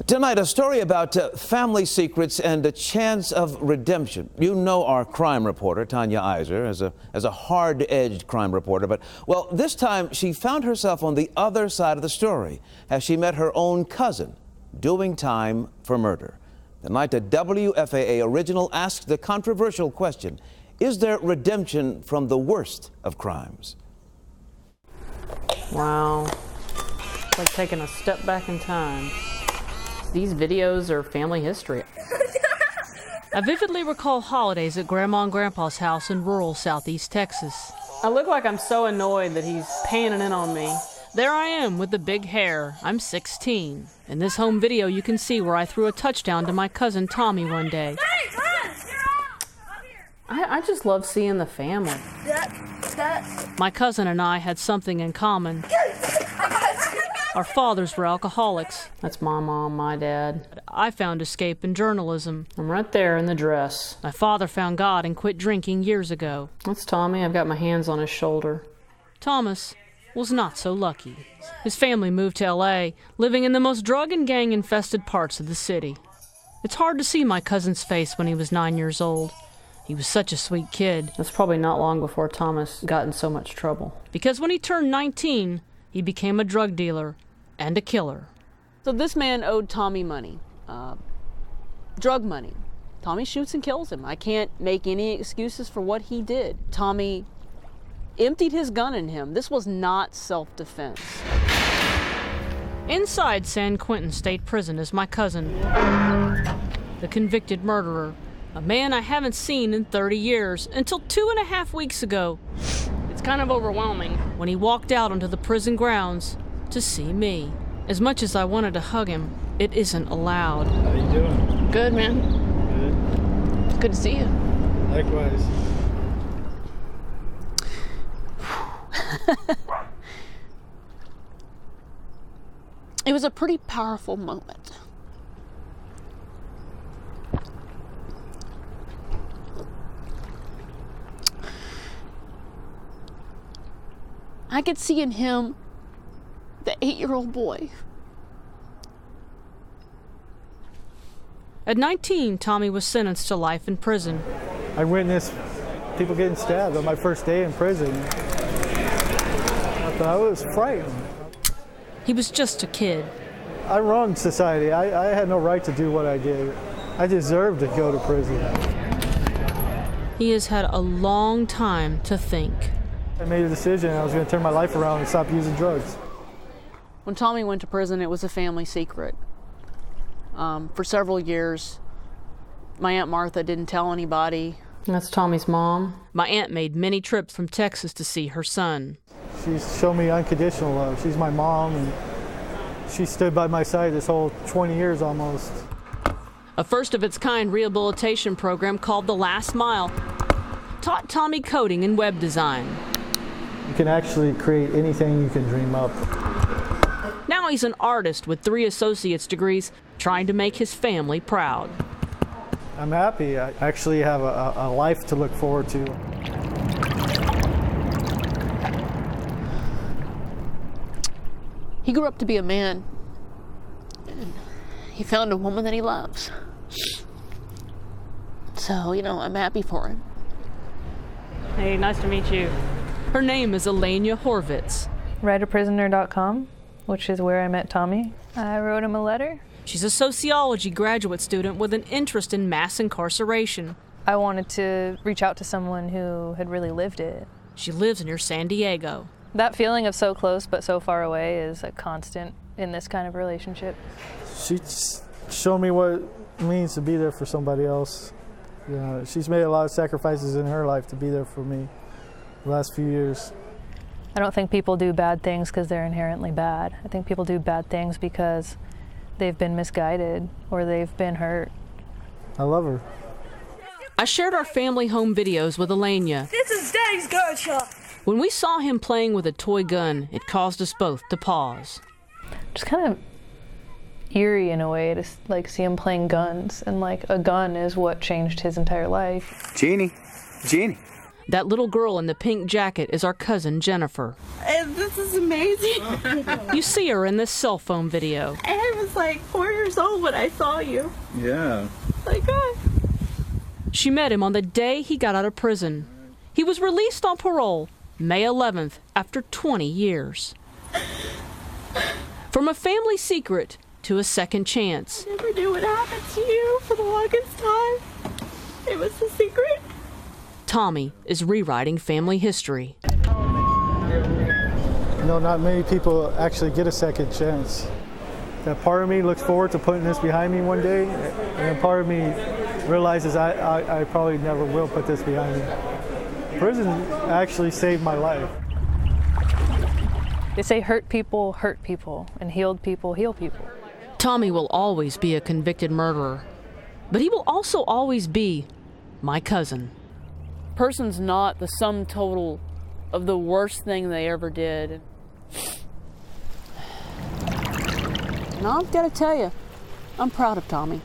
Tonight, a story about family secrets and a chance of redemption. You know our crime reporter, Tanya Iser, as a hard-edged crime reporter. But, well, this time she found herself on the other side of the story as she met her own cousin doing time for murder. Tonight, a WFAA original asks the controversial question, is there redemption from the worst of crimes? Wow. It's like taking a step back in time. These videos are family history. I vividly recall holidays at Grandma and Grandpa's house in rural southeast Texas. I look like I'm so annoyed that he's panning in on me. There I am with the big hair. I'm 16. In this home video, you can see where I threw a touchdown to my cousin Tommy one day. I just love seeing the family. My cousin and I had something in common. Our fathers were alcoholics. That's my mom, my dad. I found escape in journalism. I'm right there in the dress. My father found God and quit drinking years ago. That's Tommy. I've got my hands on his shoulder. Thomas was not so lucky. His family moved to L.A., living in the most drug and gang-infested parts of the city. It's hard to see my cousin's face when he was 9 years old. He was such a sweet kid. That's probably not long before Thomas got in so much trouble. Because when he turned 19, he became a drug dealer and a killer. So this man owed Tommy money, drug money. Tommy shoots and kills him. I can't make any excuses for what he did. Tommy emptied his gun in him. This was not self-defense. Inside San Quentin State Prison is my cousin, the convicted murderer, a man I haven't seen in 30 years until 2.5 weeks ago. It's kind of overwhelming when he walked out onto the prison grounds to see me. As much as I wanted to hug him, it isn't allowed. How you doing? Good, man. Good. It's good to see you. Likewise. It was a pretty powerful moment. I could see in him the 8-year-old boy. At 19, Tommy was sentenced to life in prison. I witnessed people getting stabbed on my first day in prison. I was frightened. He was just a kid. I wronged society. I had no right to do what I did. I deserved to go to prison. He has had a long time to think. I made a decision. I was going to turn my life around and stop using drugs. When Tommy went to prison, it was a family secret. For several years, my Aunt Martha didn't tell anybody. That's Tommy's mom. My aunt made many trips from Texas to see her son. She's shown me unconditional love. She's my mom, and she stood by my side this whole 20 years almost. A first-of-its-kind rehabilitation program called The Last Mile taught Tommy coding and web design. You can actually create anything you can dream up. Now he's an artist with 3 associate's degrees, trying to make his family proud. I'm happy. I actually have a life to look forward to. He grew up to be a man, and he found a woman that he loves. So, you know, I'm happy for him. Hey, nice to meet you. Her name is Elenia Horvitz. WriteAprisoner.com, which is where I met Tommy. I wrote him a letter. She's a sociology graduate student with an interest in mass incarceration. I wanted to reach out to someone who had really lived it. She lives near San Diego. That feeling of so close but so far away is a constant in this kind of relationship. She's shown me what it means to be there for somebody else. You know, she's made a lot of sacrifices in her life to be there for me the last few years. I don't think people do bad things because they're inherently bad. I think people do bad things because they've been misguided or they've been hurt. I love her. I shared our family home videos with Elenia. This is Daddy's gunshot. When we saw him playing with a toy gun, it caused us both to pause. Just kind of eerie in a way to like see him playing guns, and like a gun is what changed his entire life. Jeannie. That little girl in the pink jacket is our cousin Jennifer. And this is amazing. You see her in this cell phone video. I was like 4 years old when I saw you. Yeah. Like, oh. She met him on the day he got out of prison. He was released on parole May 11th after 20 years. From a family secret to a second chance. I never knew what happened to you for the longest time. It was a secret. Tommy is rewriting family history. You know, not many people actually get a second chance. That part of me looks forward to putting this behind me one day, and then part of me realizes I probably never will put this behind me. Prison actually saved my life. They say hurt people, and healed people, heal people. Tommy will always be a convicted murderer, but he will also always be my cousin. Person's not the sum total of the worst thing they ever did. And I've got to tell you, I'm proud of Tommy.